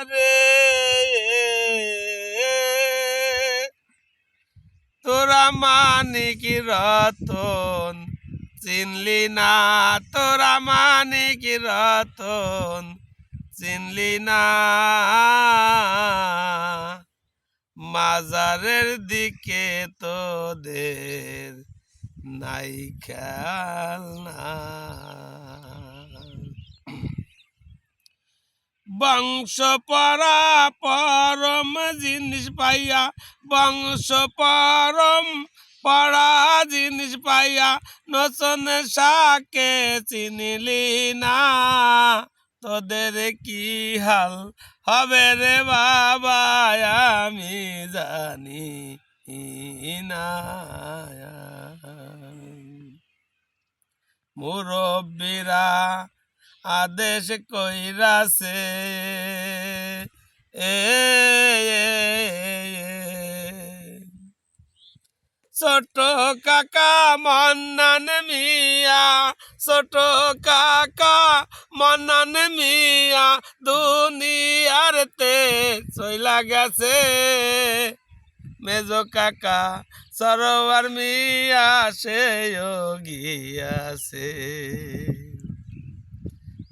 রে তোরা মানিক রতন চিনলি না, তোরা মানিক রতন চিনলি না, মাজারের দিকে তোদের নাই খেয়াল না। বংশ পরা পরম জিনিস পাইয়া, বংশ পরম পড়া জিনিস পাইয়া নচন শাকে চিনিলি না, তোদের কি হাল হবে রে বাবা আমি জানি না। মুরব্বিরা আদেশ কইরাছে ছোট কাকা মন্নান মিয়া, ছোট কাকা মন্নান মিয়া দুনিয়ারতে চইলা গেছে, মেজো কাকা সরোয়ার মিয়া সেও গিয়াছে,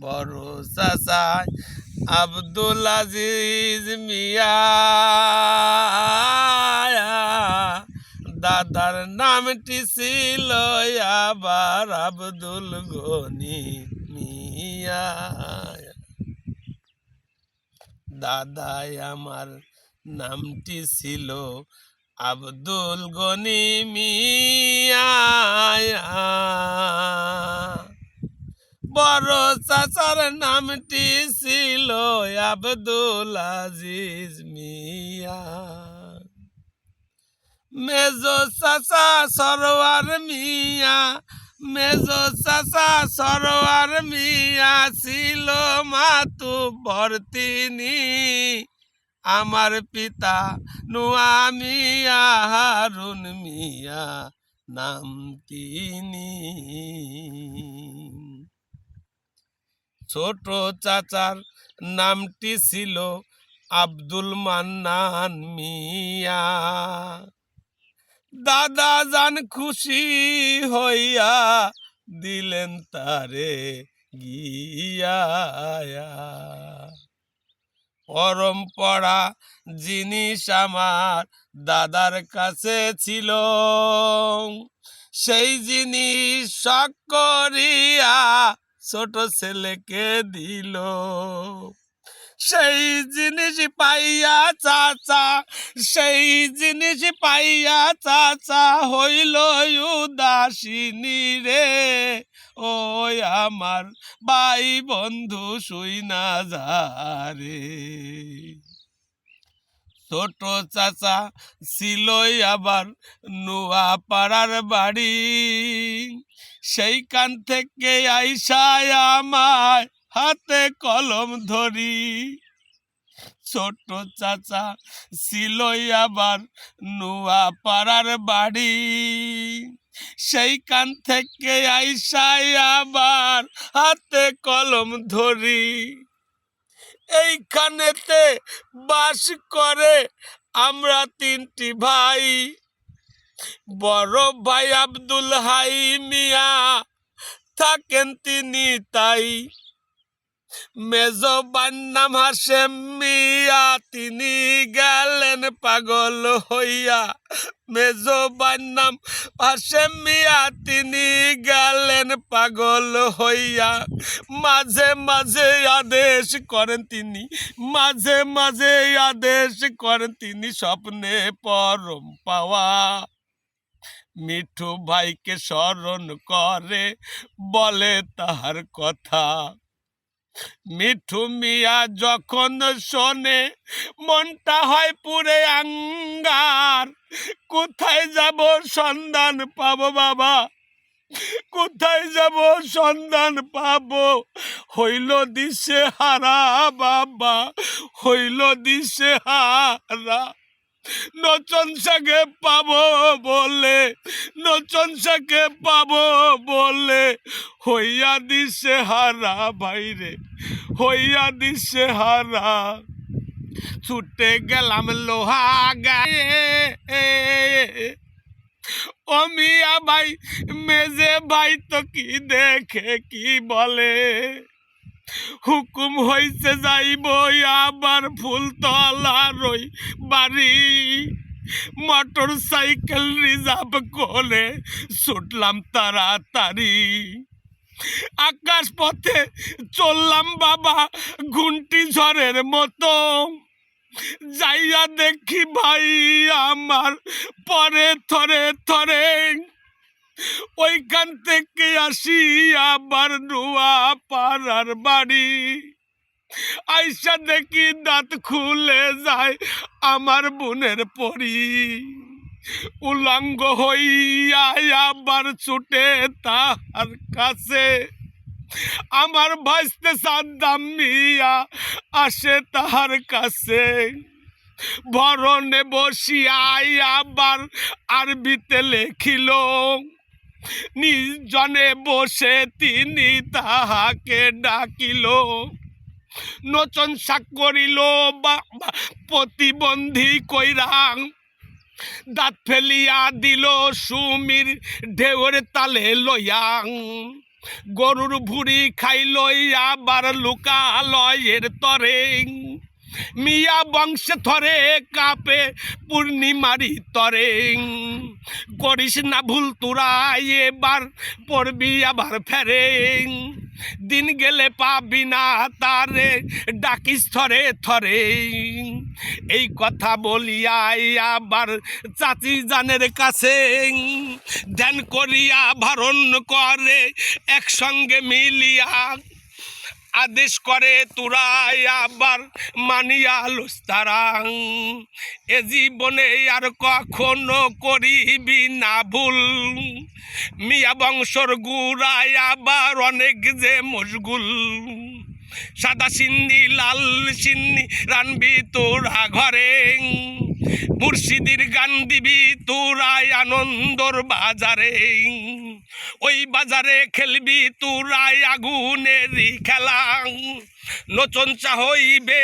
বড় চাচা আব্দুল আজিজ মিয়া, দাদার নামটি ছিল আবার আব্দুল গনি মিয়া, দাদাই আমার নামটি ছিল আব্দুল গনি মিয়া, বড় চাচার নামটি ছিল আব্দুল আজিজ মিয়া, মেজো চাচা সরোয়ার মিয়া, মেজো চাচা সরোয়ার মিয়া ছিল মাতুব্বর তিনি, আমার পিতা নুয়া মিয়া হারুন মিয়া নাম তিনি, ছোট চাচার নামটি ছিল আব্দুল মান্নান মিয়া, দাদা জান খুশি হইয়া দিলেন তারে গিয়া, পরম্পরা জিনিস আমার দাদার কাছে ছিল, সেই জিনিস শখ করিয়া ছোট ছেলেকে দিল, সেই জিনিস পাইয়া চাচা, সেই জিনিস পাইয়া চাচা হইল উদাসীনী রে, ওই আমার ভাই বন্ধু শুই না যারে, ছোট চাচা ছিলই আবার নুয়া পাড়ার বাড়ি, সেইখান থেকে আইসায় আমায় হাতে কলম ধরি, ছোট চাচা ছিলই আবার নুয়া পাড়ার বাড়ি, সেইখান থেকে আইসায় আবার হাতে কলম ধরি, এইখানেতে বাস করে আমরা তিনটি ভাই, বড় ভাই আব্দুল হাই মিয়া থাকেন তিনি তাই, মেজো ভাইয়ের নাম হাশেম মিয়া তিনি গেলেন পাগল হইয়া, মেজো ভাইয়ের নাম হাশেম মিয়া তিনি গেলেন পাগল হইয়া, মাঝে মাঝে আদেশ করেন তিনি, মাঝে মাঝে আদেশ করেন তিনি স্বপ্নে পরম পাওয়া, মিঠু ভাইকে স্মরণ করে বলে তাহার কথা, মিঠু মিয়া যখন শোনে মনটা হয় পুরে আঙ্গার, কোথায় যাব সন্ধান পাবো বাবা, কোথায় যাব সন্ধান পাবো, হইল দিশে হারা বাবা, হইল দিশে হারা, নচন শাকে পাবো বলে, নচন শাকে পাবো বলে হইয়া দিশে হারা ভাইরে, হইয়া দিশে হারা। ছুটে গেলাম লোহা গায়ে, ও মিয়া ভাই মেজে ভাই তো কি দেখে কি বলে, হুকুম হইছে যাইব আবার ফুলতলার ওই বাড়ি, মোটর সাইকেল রিজার্ভ করে ছুটলাম তাড়াতাড়ি, আকাশ পথে চললাম বাবা ঘুন্টি ঝড়ের মতো, যাইয়া দেখি ভাই আমার পরে থরে থরে, ওইখান থেকে আসি আবার নোয়া পাড়ার বাড়ি, আইসা দেখি দাঁত খুলে যায় আমার বোনের পরি, উলঙ্গ হইয়া আবার ছুটে তাহার কাছে, আমার ভাইস্তে সাদ্দাম মিয়া আসে তাহার কাছে, ভরণে বসিয়া আবার আরবিতে লেখিল, নির্জনে বসে তিনি তাহাকে ডাকিল, নচনসা করিল প্রতিবন্ধী কইরাং, দাঁত ফেলিয়া দিল সুমির ঢেউর তালে লইয়াং, গরুর ভুড়ি খাইল আবার লুকালয়ের তরে, মিয়া বংশে থরে কাপে পূর্ণিমারি তরে, করিস না ভুল তোরা এবার পড়বি আবার ফেরে, দিন গেলে পাবি না তারে ডাকিস থরে থরে, এই কথা বলিয়া আবার চাচি জানের কাছে ধ্যান করিয়া ভারণ করে একসঙ্গে মিলিয়া, আদেশ করে তোরাই আবার মানিয়া লুস তারা, এ জীবনে আর কখনো করিবি না ভুল, মিয়া বংশর গুড়ায় আবার অনেক যে মশগুল, সাদা সিন্নি লাল সিন্নি রানবি তোরা ঘরে, মুর্শিদির গান দিবি তোরাই আনন্দর বাজারে, ওই বাজারে খেলবি তোরাই আগুনেরই খেলা, নচনচা হইবে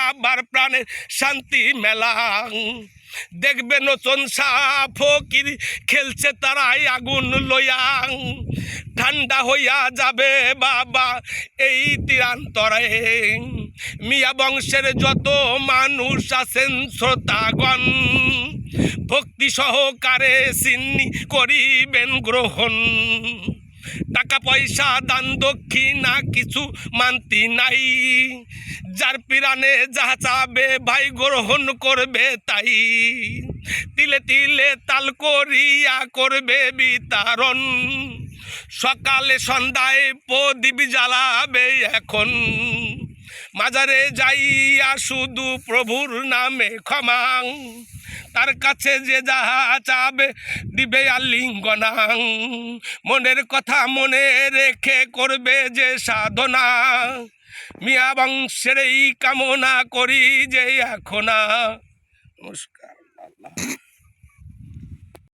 আবার প্রাণের শান্তি মেলা, দেখবে নচনচা ফকির খেলছে তারাই আগুন লইয়া, ঠান্ডা হইয়া যাবে বাবা এই তিরান্তরে, মিয়া বংশের যত মানুষ আছেন শ্রোতাগণ, ভক্তি সহকারে সিন্নি করিবেন গ্রহণ, টাকা পয়সা দান দক্ষিণা কিছু মানতি নাই, যার পিরানে যা চাবে ভাই গ্রহণ করবে তাই, তিলে তিলে তাল করিয়া করবে বিতারণ, সকালে সন্ধ্যায় প্রদীপ জ্বালাবে এখন, মাজারে যাইয়া শুধু প্রভুর নামে ক্ষমা, তার কাছে যে যাহা চাবে দিবে আলিঙ্গনাং, মনের কথা মনে রেখে করবে যে সাধনা, মিয়া বংশের এই কামনা করি যে এখন। নমস্কার।